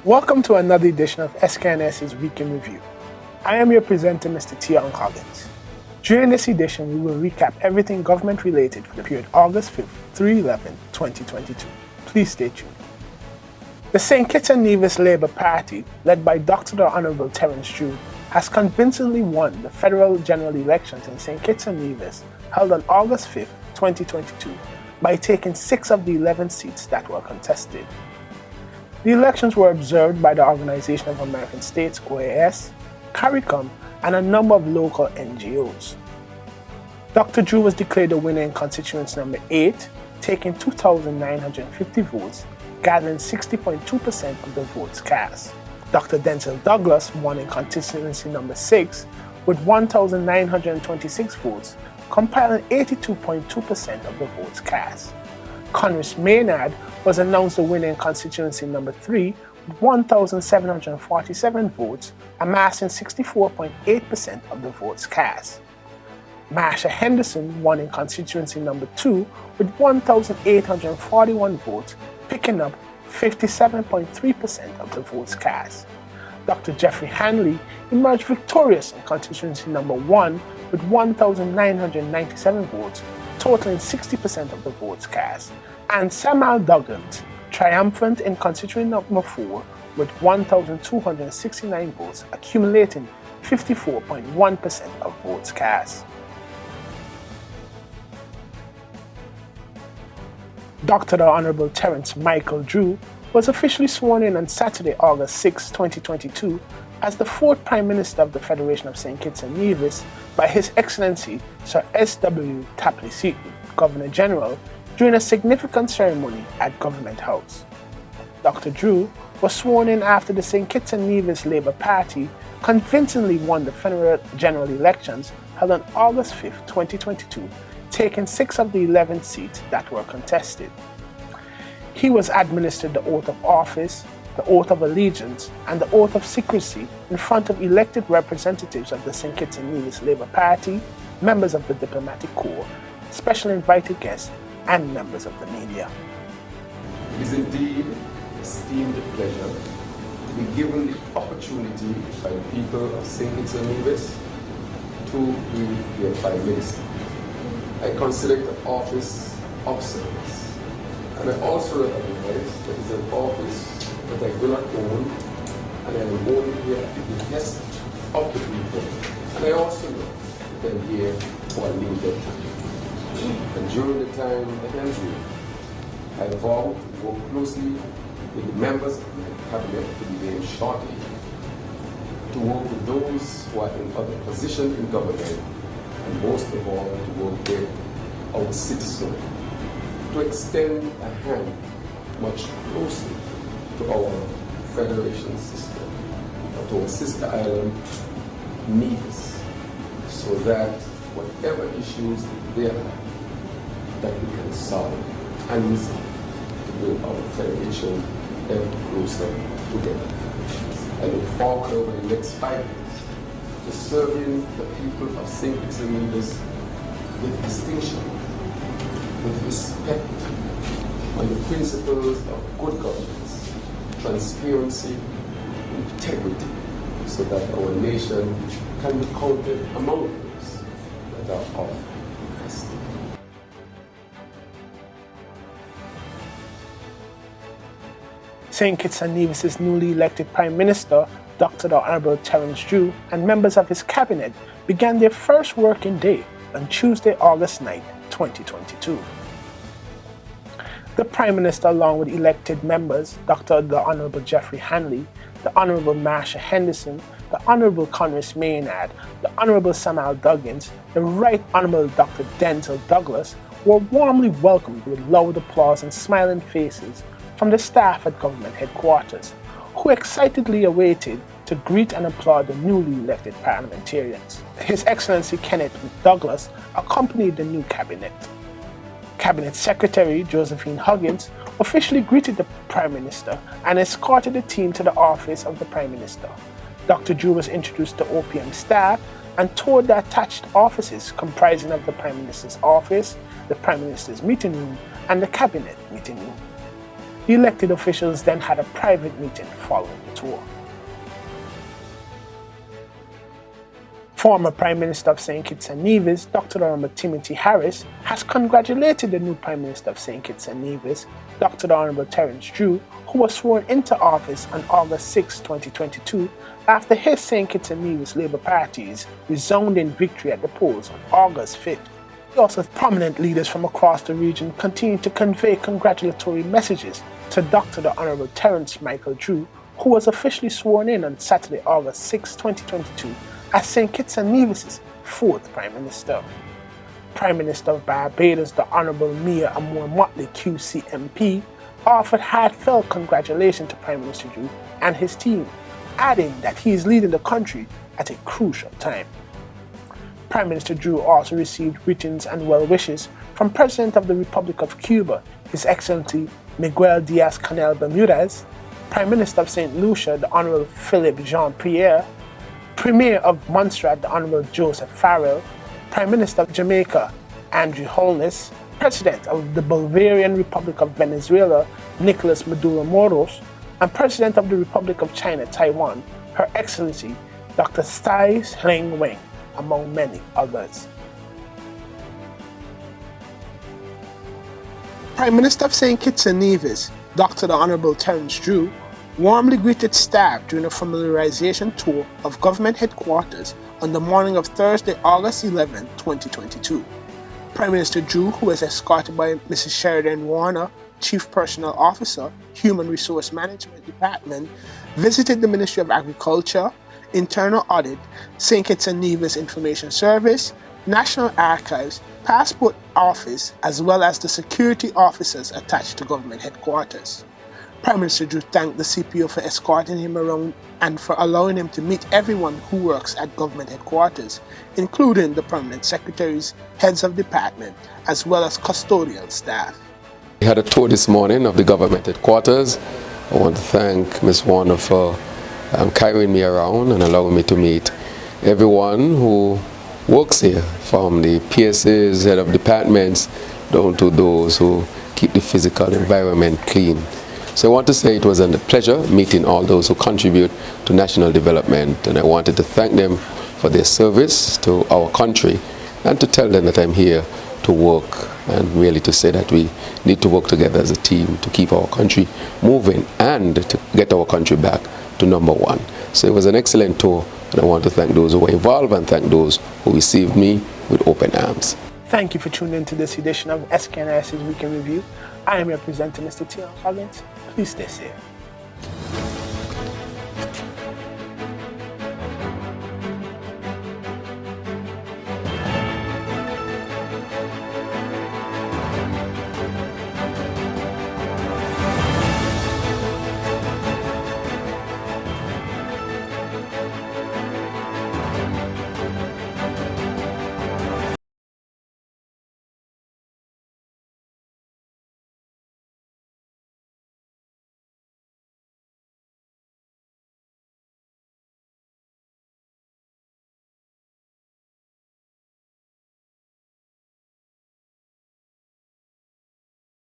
Welcome to another edition of SKNS's Week in Review. I am your presenter, Mr. Tion Collins. During this edition, we will recap everything government-related for the period August 5th through 11th, 2022. Please stay tuned. The St. Kitts and Nevis Labour Party, led by Dr. the Honourable Terence Drew, has convincingly won the federal general elections in St. Kitts and Nevis held on August 5th, 2022, by taking 6 of the 11 seats that were contested. The elections were observed by the Organization of American States, OAS, CARICOM, and a number of local NGOs. Dr. Drew was declared the winner in constituency number 8, taking 2,950 votes, gathering 60.2% of the votes cast. Dr. Denzel Douglas won in constituency number 6 with 1,926 votes, compiling 82.2% of the votes cast. Conris Maynard was announced the winner in constituency number 3 with 1,747 votes, amassing 64.8% of the votes cast. Marsha Henderson won in constituency number 2 with 1,841 votes, picking up 57.3% of the votes cast. Dr. Jeffrey Hanley emerged victorious in constituency number 1 with 1,997 votes, totaling 60% of the votes cast, and Samal Duggins triumphant in constituency number 4 with 1,269 votes, accumulating 54.1% of votes cast. Dr. the Honourable Terence Michael Drew was officially sworn in on Saturday, August 6, 2022, as the 4th Prime Minister of the Federation of St. Kitts and Nevis by His Excellency Sir S.W. Tapley Seton, Governor General, during a significant ceremony at Government House. Dr. Drew was sworn in after the St. Kitts and Nevis Labour Party convincingly won the federal general elections held on August 5, 2022, taking 6 of the 11 seats that were contested. He was administered the oath of office, the oath of allegiance, and the oath of secrecy in front of elected representatives of the St. Kitts and Nevis Labour Party, members of the Diplomatic Corps, special invited guests, and members of the media. It is indeed an esteemed pleasure to be given the opportunity by the people of St. Kitts and Nevis to be their Prime Minister. I consider it an office of service. And I also recognize that it is an office that I do not own, and I am only here at the behest of the people. And I also know that I am here for a limited time. And during the time that I am here, I vow to work closely with the members of my cabinet to be named shortly, to work with those who are in other positions in government, and most of all to work with our citizens, to extend a hand much closer to our federation system, or to our sister island, Nevis, so that whatever issues there are, that we can solve and resolve to bring our federation ever closer together. I look forward over the next 5 years to serving the people of St. Kitts and Nevis with distinction, with respect, on the principles of good governance, transparency, integrity, so that our nation can be counted among those that are of esteem. St. Kitts and Nevis' newly elected Prime Minister, Dr. the Honourable Terence Drew, and members of his cabinet began their first working day on Tuesday, August 9, 2022. The Prime Minister, along with elected members, Dr. the Honourable Jeffrey Hanley, the Honourable Marsha Henderson, the Honourable Conris Maynard, the Honourable Samal Duggins, the Right Honourable Dr. Denzel Douglas, were warmly welcomed with loud applause and smiling faces from the staff at government headquarters, who excitedly awaited to greet and applaud the newly elected parliamentarians. His Excellency Kenneth Douglas accompanied the new cabinet. Cabinet Secretary Josephine Huggins officially greeted the Prime Minister and escorted the team to the office of the Prime Minister. Dr. Drew was introduced to OPM staff and toured the attached offices comprising of the Prime Minister's office, the Prime Minister's meeting room, and the Cabinet meeting room. The elected officials then had a private meeting following the tour. Former Prime Minister of St. Kitts and Nevis, Dr. Honorable Timothy Harris, has congratulated the new Prime Minister of St. Kitts and Nevis, Dr. Honorable Terence Drew, who was sworn into office on August 6, 2022, after his St. Kitts and Nevis Labour Party's resounding victory at the polls on August 5th. Also, prominent leaders from across the region continue to convey congratulatory messages to Dr. Honorable Terence Michael Drew, who was officially sworn in on Saturday, August 6, 2022, as St. Kitts and Nevis' fourth Prime Minister. Prime Minister of Barbados, the Honorable Mia Amour Motley QCMP, offered heartfelt congratulations to Prime Minister Drew and his team, adding that he is leading the country at a crucial time. Prime Minister Drew also received greetings and well wishes from President of the Republic of Cuba, His Excellency Miguel Diaz-Canel Bermudez, Prime Minister of St. Lucia, the Honorable Philippe Jean-Pierre, Premier of Montserrat, the Honorable Joseph Farrell, Prime Minister of Jamaica, Andrew Holness, President of the Bolivarian Republic of Venezuela, Nicolas Maduro Moros, and President of the Republic of China, Taiwan, Her Excellency Dr. Tsai Ing-wen, among many others. Prime Minister of St. Kitts and Nevis, Dr. the Honorable Terence Drew, warmly greeted staff during a familiarization tour of government headquarters on the morning of Thursday, August 11, 2022. Prime Minister Drew, who was escorted by Mrs. Sheridan Warner, Chief Personnel Officer, Human Resource Management Department, visited the Ministry of Agriculture, Internal Audit, St. Kitts and Nevis Information Service, National Archives, Passport Office, as well as the security officers attached to government headquarters. Prime Minister Drew thanked the CPO for escorting him around and for allowing him to meet everyone who works at government headquarters, including the permanent secretaries, heads of department, as well as custodial staff. We had a tour this morning of the government headquarters. I want to thank Ms. Warner for carrying me around and allowing me to meet everyone who works here, from the PSAs, head of departments, down to those who keep the physical environment clean. So I want to say it was a pleasure meeting all those who contribute to national development, and I wanted to thank them for their service to our country and to tell them that I'm here to work and really to say that we need to work together as a team to keep our country moving and to get our country back to number one. So it was an excellent tour, and I want to thank those who were involved and thank those who received me with open arms. Thank you for tuning in to this edition of SKNS's Weekend Review. I am your presenter, Mr. Tion Collins. Please stay safe.